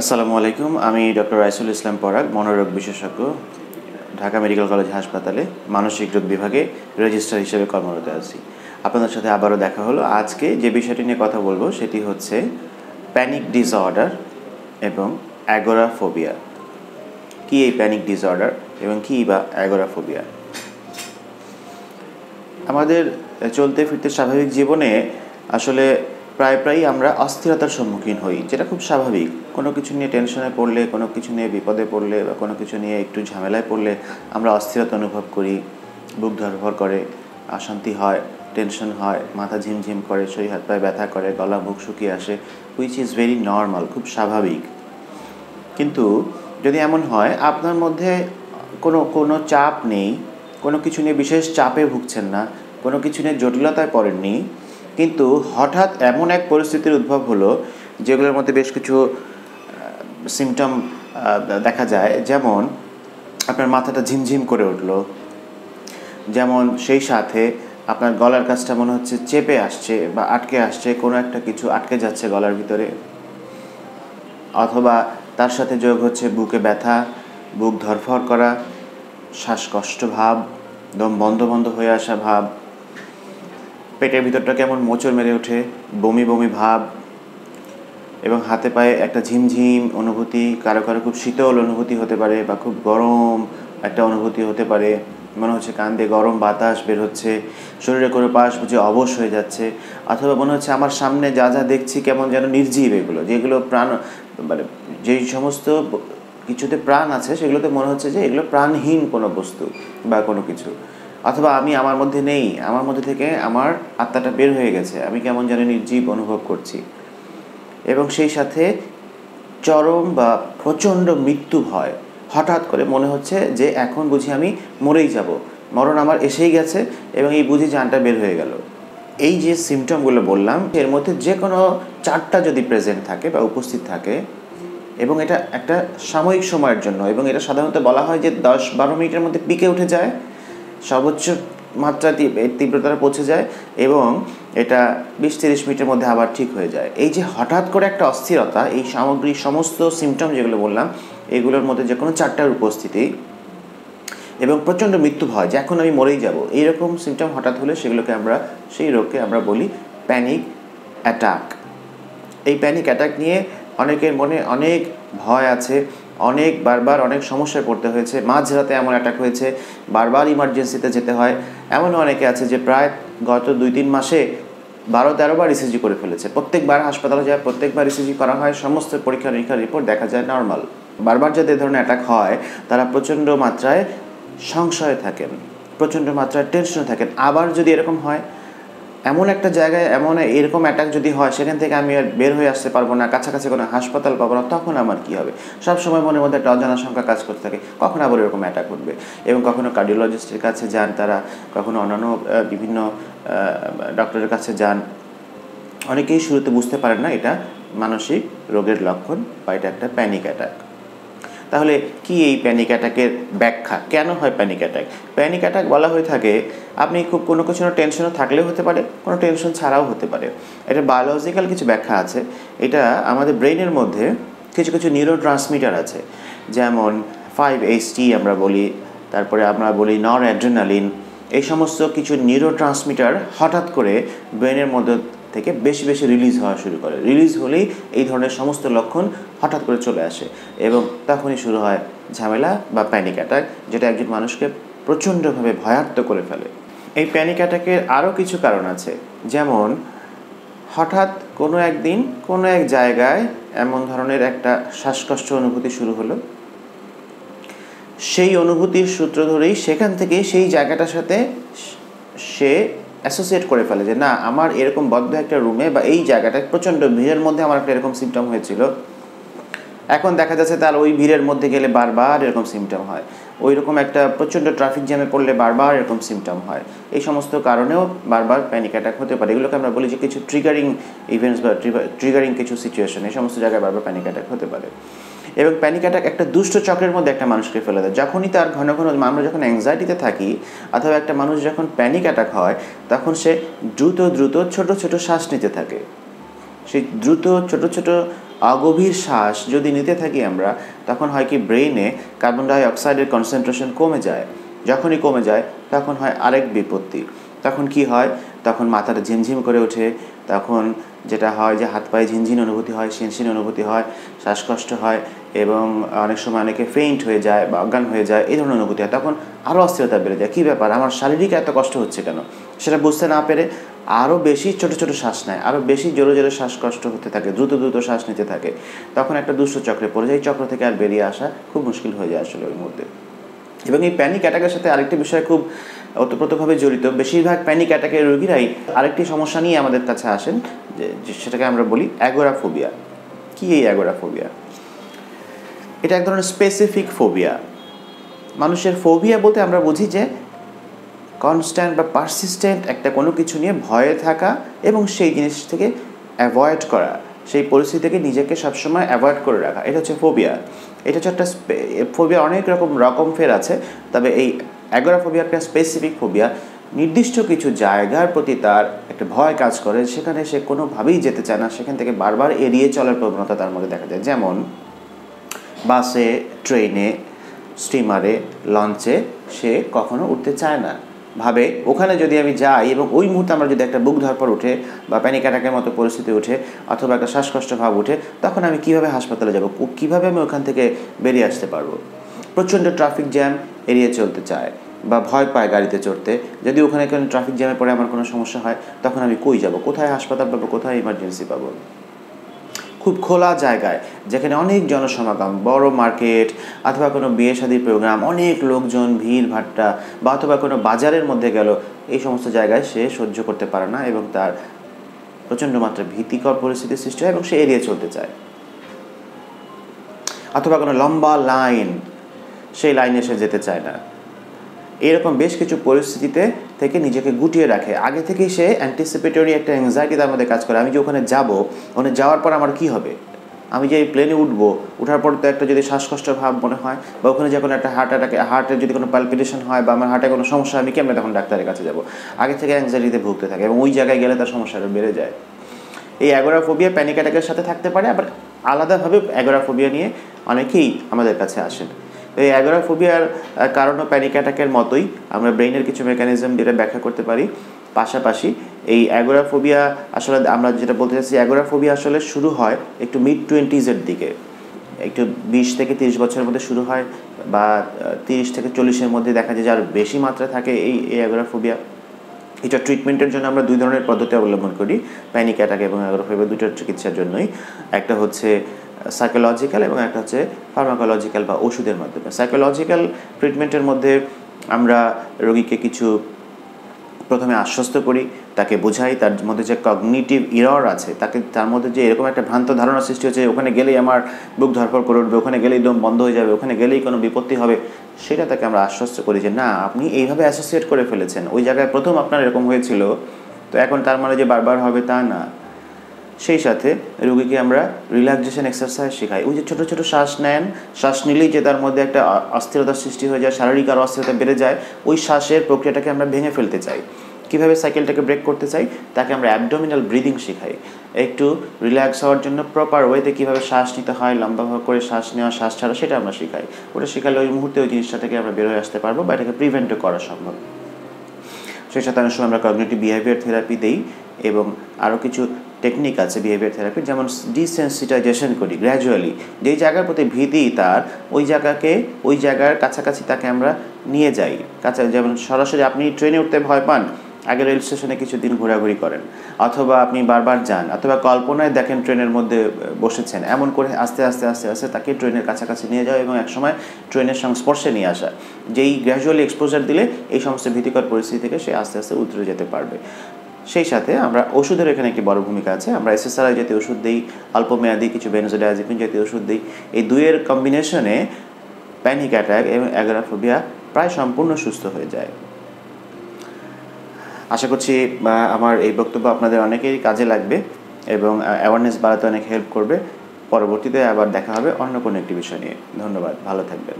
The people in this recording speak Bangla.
আসসালামু আলাইকুম। আমি ডক্টর রাইসুল ইসলাম পরাগ, মনোরোগ বিশেষজ্ঞ, ঢাকা মেডিকেল কলেজ হাসপাতালে মানসিক রোগ বিভাগে রেজিস্ট্রার হিসেবে কর্মরত আছি। আপনাদের সাথে আবারও দেখা হলো। আজকে যে বিষয়টি নিয়ে কথা বলবো সেটি হচ্ছে প্যানিক ডিসঅর্ডার এবং অ্যাগোরাফোবিয়া। কী এই প্যানিক ডিসঅর্ডার এবং কী বা অ্যাগোরাফোবিয়া? আমাদের চলতে ফিরতে স্বাভাবিক জীবনে আসলে প্রায়ই আমরা অস্থিরতার সম্মুখীন হই, যেটা খুব স্বাভাবিক। কোনো কিছু নিয়ে টেনশনে পড়লে, কোনো কিছু নিয়ে বিপদে পড়লে বা কোনো কিছু নিয়ে একটু ঝামেলায় পড়লে আমরা অস্থিরতা অনুভব করি, বুক ধড়ফড় করে, অশান্তি হয়, টেনশন হয়, মাথা ঝিমঝিম করে, শরীর হাত পায়ে ব্যথা করে, গলা মুখ শুকিয়ে আসে, হুইচ ইজ ভেরি নর্মাল, খুব স্বাভাবিক। কিন্তু যদি এমন হয় আপনার মধ্যে কোনো চাপ নেই, কোনো কিছু নিয়ে বিশেষ চাপে ভুগছেন না, কোনো কিছু নিয়ে জটিলতায় পড়েননি, কিন্তু হঠাৎ এমন এক পরিস্থিতির উদ্ভব হলো যেগুলোর মধ্যে বেশ কিছু সিমটম দেখা যায়। যেমন আপনার মাথাটা ঝিমঝিম করে উঠলো, যেমন সেই সাথে আপনার গলার কাছটা মনে হচ্ছে চেপে আসছে বা আটকে আসছে, কোনো একটা কিছু আটকে যাচ্ছে গলার ভিতরে, অথবা তার সাথে যোগ হচ্ছে বুকে ব্যথা, বুক ধড়ফড় করা, শ্বাসকষ্ট ভাব, দম বন্ধ বন্ধ হয়ে আসা ভাব, পেটের ভিতরটা কেমন মোচড় মেরে ওঠে, বমি বমি ভাব, এবং হাতে পায়ে একটা ঝিমঝিম অনুভূতি, কারো কারো খুব শীতল অনুভূতি হতে পারে বা খুব গরম একটা অনুভূতি হতে পারে, মনে হচ্ছে কান দিয়ে গরম বাতাস বের হচ্ছে, শরীরে কোনো পাশ বুঝে অবশ হয়ে যাচ্ছে, অথবা মনে হচ্ছে আমার সামনে যা যা দেখছি কেমন যেন নির্জীব, এগুলো যেগুলো প্রাণ, মানে যেই সমস্ত কিছুতে প্রাণ আছে সেগুলোতে মনে হচ্ছে যে এগুলো প্রাণহীন কোনো বস্তু বা কোনো কিছু, অথবা আমি আমার মধ্যে নেই, আমার মধ্যে থেকে আমার আত্মাটা বের হয়ে গেছে, আমি কেমন যেন নির্জীব অনুভব করছি। এবং সেই সাথে চরম বা প্রচণ্ড মৃত্যু ভয়, হঠাৎ করে মনে হচ্ছে যে এখন বুঝি আমি মরেই যাব, মরণ আমার এসেই গেছে এবং এই বুঝি জানটা বের হয়ে গেল। এই যে সিমটমগুলো বললাম এর মধ্যে যে কোনো চারটা যদি প্রেজেন্ট থাকে বা উপস্থিত থাকে, এবং এটা একটা সাময়িক সময়ের জন্য, এবং এটা সাধারণত বলা হয় যে 10-12 মিনিটের মধ্যে পিকে উঠে যায়, সর্বোচ্চ মাত্রা তীব্রতাটা পৌঁছে যায়, এবং এটা 20-30 মিনিটের মধ্যে আবার ঠিক হয়ে যায়। এই যে হঠাৎ করে একটা অস্থিরতা, এই সামগ্রিক সমস্ত সিমটম যেগুলো বললাম এগুলোর মধ্যে যে কোনো চারটার উপস্থিতি এবং প্রচণ্ড মৃত্যু ভয় যে এখন আমি মরেই যাব, এইরকম সিমটম হঠাৎ হলে সেই রোগকে আমরা বলি প্যানিক অ্যাটাক। এই প্যানিক অ্যাটাক নিয়ে অনেকের মনে অনেক ভয় আছে, বারবার অনেক সমস্যায় পড়তে হয়েছে, মাঝরাতে এমন অ্যাটাক হয়েছে বারবার ইমার্জেন্সিতে যেতে হয়, এমনও অনেকে আছে যে প্রায় গত 2-3 মাসে 12-13 বার ইসিজি করে ফেলেছে। প্রত্যেকবার হাসপাতালে যায়, প্রত্যেকবার ইসিজি করা হয়, সমস্ত পরীক্ষা নিরীক্ষার রিপোর্ট দেখা যায় নর্মাল। বারবার যাদের এই ধরনের অ্যাটাক হয় তারা প্রচণ্ড মাত্রায় সংশয়ে থাকেন, প্রচণ্ড মাত্রায় টেনশনে থাকেন। আবার যদি এরকম হয়, এমন একটা জায়গায় এরকম অ্যাটাক যদি হয় সেখান থেকে আমি আর বের হয়ে আসতে পারবো না, কাছাকাছি কোনো হাসপাতাল পাবো না, তখন আমার কী হবে? সবসময় মনের মধ্যে একটা অজানা সংখ্যা কাজ করতে থাকে, কখন আবার এরকম অ্যাটাক ঘটবে। এবং কখনো কার্ডিওলজিস্টের কাছে যান তারা, কখনো অন্যান্য বিভিন্ন ডক্টরের কাছে যান। অনেকেই শুরুতে বুঝতে পারেন না এটা মানসিক রোগের লক্ষণ বা এটা একটা প্যানিক অ্যাটাক। তাহলে কি এই প্যানিক অ্যাটাকের ব্যাখ্যা? কেন হয় প্যানিক অ্যাটাক? প্যানিক অ্যাটাক বলা হয়ে থাকে আপনি খুব কোনো কিছু টেনশনে থাকলেও হতে পারে, কোনো টেনশন ছাড়াও হতে পারে। এটা বায়োলজিক্যাল কিছু ব্যাখ্যা আছে। এটা আমাদের ব্রেনের মধ্যে কিছু কিছু নিউরোট্রান্সমিটার আছে, যেমন 5-HT আমরা বলি, তারপরে আমরা বলি নর অ্যাড্রেনালিন। এই সমস্ত কিছু নিউরোট্রান্সমিটার হঠাৎ করে ব্রেনের মধ্যে থেকে বেশি বেশি রিলিজ হওয়া শুরু করে। রিলিজ হলেই এই ধরনের সমস্ত লক্ষণ হঠাৎ করে চলে আসে এবং তখনই শুরু হয় ঝামেলা বা প্যানিক অ্যাটাক, যেটা একজন মানুষকে প্রচণ্ডভাবে ভয়ার্ত করে ফেলে। এই প্যানিক অ্যাটাকের আরও কিছু কারণ আছে, যেমন হঠাৎ কোনো একদিন কোনো এক জায়গায় এমন ধরনের একটা শ্বাসকষ্ট অনুভূতি শুরু হলো, সেই অনুভূতির সূত্র ধরেই সেখান থেকে সেই জায়গাটার সাথে সে অ্যাসোসিয়েট করে ফেলে যে না, আমার এরকম বদ্ধ একটা রুমে বা এই জায়গাটায় প্রচণ্ড ভিড়ের মধ্যে আমার একটা এরকম সিমটম হয়েছিল। এখন দেখা যাচ্ছে তার ওই ভিড়ের মধ্যে গেলে বারবার এরকম সিমটম হয়, ওই রকম একটা প্রচণ্ড ট্রাফিক জ্যামে পড়লে বারবার এরকম সিমটম হয়। এই সমস্ত কারণেও বারবার প্যানিক অ্যাটাক হতে পারে। এগুলোকে আমরা বলি যে কিছু ট্রিগারিং ইভেন্টস বা ট্রিগারিং কিছু সিচুয়েশন, এই সমস্ত জায়গায় বারবার প্যানিক অ্যাটাক হতে পারে। এবং প্যানিক অ্যাটাক একটা দুষ্ট চক্রের মধ্যে একটা মানুষকে ফেলে দেয়। যখনই তার ঘন ঘন, আমরা যখন অ্যাংজাইটিতে থাকি অথবা একটা মানুষ যখন প্যানিক অ্যাটাক হয় তখন সে দ্রুত ছোট ছোট শ্বাস নিতে থাকে। সেই দ্রুত ছোট ছোট অগভীর শ্বাস যদি নিতে থাকি আমরা, তখন হয় কি ব্রেইনে কার্বন ডাই অক্সাইডের কনসেন্ট্রেশন কমে যায়। যখনই কমে যায় তখন হয় আরেক বিপত্তি। তখন কি হয়, তখন মাথাটা ঝিমঝিম করে ওঠে, তখন যেটা হয় যে হাত পায়ে ঝিনঝিন অনুভূতি হয়, শিনশিন অনুভূতি হয়, শ্বাসকষ্ট হয় এবং অনেক সময় অনেকে ফেইন্ট হয়ে যায় বা অজ্ঞান হয়ে যায়, এই ধরনের অনুভূতি হয়। তখন আরও অস্থিরতা বেড়ে যায়, কী ব্যাপার, আমার শারীরিক এত কষ্ট হচ্ছে কেন, সেটা বুঝতে না পেরে আরও বেশি ছোটো ছোটো শ্বাস নেয়, আরও বেশি জোরে জোরে শ্বাসকষ্ট হতে থাকে, দ্রুত দ্রুত শ্বাস নিতে থাকে। তখন একটা দুষ্ট চক্রে পড়ে যায়, চক্র থেকে আর বেরিয়ে আসা খুব মুশকিল হয়ে যায় আসলে ওই মুহূর্তে। এবং এই প্যানিক অ্যাটাকের সাথে আরেকটি বিষয় খুব ওতপ্রোতভাবে জড়িত। বেশিরভাগ প্যানিক অ্যাটাকের রোগীরাই আরেকটি সমস্যা নিয়ে আমাদের কাছে আসেন, যে সেটাকে আমরা বলি অ্যাগোরাফোবিয়া। কি এই অ্যাগোরাফোবিয়া? এটা এক ধরনের স্পেসিফিক ফোবিয়া। মানুষের ফোবিয়া বলতে আমরা বুঝি যে কনস্ট্যান্ট বা পারসিস্টেন্ট একটা কোনো কিছু নিয়ে ভয়ে থাকা এবং সেই জিনিস থেকে অ্যাভয়েড করা, সেই পরিস্থিতি থেকে নিজেকে সবসময় অ্যাভয়েড করে রাখা, এটা হচ্ছে ফোবিয়া। এটা হচ্ছে একটা ফোবিয়া অনেক রকম ফের আছে, তবে এই অ্যাগোরাফোবিয়া একটা স্পেসিফিক ফোবিয়া। নির্দিষ্ট কিছু জায়গার প্রতি তার একটা ভয় কাজ করে, সেখানে সে কোনোভাবেই যেতে চায় না, সেখান থেকে বারবার এড়িয়ে চলার প্রবণতা তার মধ্যে দেখা যায়। যেমন বাসে, ট্রেনে, স্টিমারে, লঞ্চে সে কখনো উঠতে চায় না, ভাবে ওখানে যদি আমি যাই এবং ওই মুহূর্তে আমার যদি একটা বুক ধরপড় উঠে বা প্যানিক অ্যাটাকের মতো পরিস্থিতি উঠে অথবা একটা শ্বাসকষ্ট ভাব উঠে, তখন আমি কীভাবে হাসপাতালে যাব, কীভাবে আমি ওখান থেকে বেরিয়ে আসতে পারবো। প্রচণ্ড ট্রাফিক জ্যাম এড়িয়ে চলতে চায় বা ভয় পায় গাড়িতে চড়তে। যদি ওখানে কোনো ট্রাফিক জ্যামে পড়ে আমার কোনো সমস্যা হয়, তখন আমি কই যাব, কোথায় হাসপাতাল পাবো, কোথায় ইমার্জেন্সি পাবো। খুব খোলা জায়গায় যেখানে অনেক জনসমাগম, বড় মার্কেট অথবা কোনো বিয়ে শাদীর প্রোগ্রাম, অনেক লোকজন, ভিড় ভাট্টা, বা অথবা কোনো বাজারের মধ্যে গেল, এই সমস্ত জায়গায় সে সহ্য করতে পারে না এবং তার প্রচণ্ড মাত্রায় ভীতিকর পরিস্থিতির সৃষ্টি হয় এবং সে এড়িয়ে চলতে চায়। অথবা কোনো লম্বা লাইন, সেই লাইনে সে যেতে চায় না। এরকম বেশ কিছু পরিস্থিতিতে থেকে নিজেকে গুটিয়ে রাখে। আগে থেকেই সে অ্যান্টিসিপেটরি একটা অ্যাংজাইটি তার মধ্যে কাজ করে। আমি যে ওখানে যাব, ওখানে যাওয়ার পর আমার কী হবে, আমি যে এই প্লেনে উঠবো, ওঠার পর তো একটা যদি শ্বাসকষ্ট ভাব মনে হয়, বা ওখানে যখন একটা হার্টের যদি কোনো পালপিটেশন হয় বা আমার হার্টে কোনো সমস্যা, আমি কেমন তখন ডাক্তারের কাছে যাব। আগে থেকে অ্যাংজাইটিতে ভুগতে থাকে এবং ওই জায়গায় গেলে তার সমস্যাটা বেড়ে যায়। এই অ্যাগোরাফোবিয়া প্যানিক অ্যাটাকের সাথে থাকতে পারে, আবার আলাদাভাবে অ্যাগোরাফোবিয়া নিয়ে অনেকেই আমাদের কাছে আসেন। এই অ্যাগোরাফোবিয়ার কারণও প্যানিক অ্যাটাকের মতোই আমরা ব্রেইনের কিছু মেকানিজম যেটা ব্যাখ্যা করতে পারি। পাশাপাশি এই অ্যাগোরাফোবিয়া আসলে আমরা যেটা বলতে চাচ্ছি, অ্যাগোরাফোবিয়া আসলে শুরু হয় একটু মিড-20s দিকে, একটু 20 থেকে 30 বছরের মধ্যে শুরু হয়, বা 30 থেকে 40-এর মধ্যে দেখা যায় যে আরও বেশি মাত্রা থাকে এই অ্যাগোরাফোবিয়া। এটা ট্রিটমেন্টের জন্য আমরা 2 ধরনের পদ্ধতি অবলম্বন করি প্যানিক অ্যাটাক এবং অ্যাগোরাফোবিয়া দুটোর চিকিৎসার জন্যই। একটা হচ্ছে সাইকোলজিক্যাল এবং একটা হচ্ছে ফার্মাকোলজিক্যাল বা ওষুধের মাধ্যমে। সাইকোলজিক্যাল ট্রিটমেন্টের মধ্যে আমরা রোগীকে কিছু প্রথমে আশ্বস্ত করি, তাকে বোঝাই তার মধ্যে যে কগনিটিভ ইরর আছে, তার মধ্যে যে এরকম একটা ভ্রান্ত ধারণা সৃষ্টি হচ্ছে ওখানে গেলেই আমার বুক ধরপড় করে উঠবে, ওখানে গেলেই দম বন্ধ হয়ে যাবে, ওখানে গেলেই কোনো বিপত্তি হবে, সেটা তাকে আমরা আশ্বস্ত করি যে না, আপনি এইভাবে অ্যাসোসিয়েট করে ফেলেছেন, ওই জায়গায় প্রথম আপনার এরকম হয়েছিল, তো এখন তার মানে যে বারবার হবে তা না। সেই সাথে রোগীকে আমরা রিল্যাক্সেশন এক্সারসাইজ শেখাই। ওই যে ছোটো ছোটো শ্বাস নেন, শ্বাস নিলেই যে তার মধ্যে একটা অস্থিরতার সৃষ্টি হয়ে যায়, শারীরিক আরও অস্থিরতা বেড়ে যায়, ওই শ্বাসের প্রক্রিয়াটাকে আমরা ভেঙে ফেলতে চাই। কীভাবে সাইকেলটাকে ব্রেক করতে চাই, তাকে আমরা অ্যাবডোমিনাল ব্রিদিং শেখাই। একটু রিল্যাক্স হওয়ার জন্য প্রপার ওয়েতে কীভাবে শ্বাস নিতে হয়, লম্বাভাবে করে শ্বাস নেওয়া, শ্বাস ছাড়া, সেটা আমরা শেখাই। ওটা শেখালে ওই মুহূর্তে ওই জিনিসটা থেকে আমরা বের হয়ে আসতে পারবো বা এটাকে প্রিভেন্টও করা সম্ভব। সেই সাথে অনেক সময় আমরা কগনিটিভ বিহেভিয়ার থেরাপি দিই এবং আরও কিছু টেকনিক আছে বিহেভিয়ার থেরাপির, যেমন ডিসেন্সিটাইজেশন করি গ্র্যাজুয়ালি। যেই জায়গার প্রতি ভীতি তার, ওই জায়গার কাছাকাছি তাকে আমরা নিয়ে যাই। যেমন সরাসরি আপনি ট্রেনে উঠতে ভয় পান, আগে রেল স্টেশনে কিছুদিন ঘোরাঘুরি করেন, অথবা আপনি বারবার যান, অথবা কল্পনায় দেখেন ট্রেনের মধ্যে বসেছেন, এমন করে আস্তে আস্তে আস্তে আস্তে তাকে ট্রেনের কাছাকাছি নিয়ে যাওয়া এবং একসময় ট্রেনের সংস্পর্শে নিয়ে আসা। যেই গ্র্যাজুয়ালি এক্সপোজার দিলে এই সমস্ত ভীতিকর পরিস্থিতি থেকে সে আস্তে আস্তে উতরে যেতে পারবে। সেই সাথে আমরা ওষুধের এখানে একটি বড় ভূমিকা আছে। আমরা SSRI জাতীয় ওষুধ দিই, অল্প মেয়াদি কিছু বেনজোডায়াজিপিন জাতীয় ওষুধ দিই। এই দুইয়ের কম্বিনেশনে প্যানিক অ্যাটাক এবং অ্যাগোরাফোবিয়া প্রায় সম্পূর্ণ সুস্থ হয়ে যায়। আশা করছি আমার এই বক্তব্য আপনাদের অনেকেরই কাজে লাগবে এবং অ্যাওয়ারনেস বাড়াতে অনেক হেল্প করবে। পরবর্তীতে আবার দেখা হবে অন্য কোনো একটি বিষয় নিয়ে। ধন্যবাদ, ভালো থাকবেন।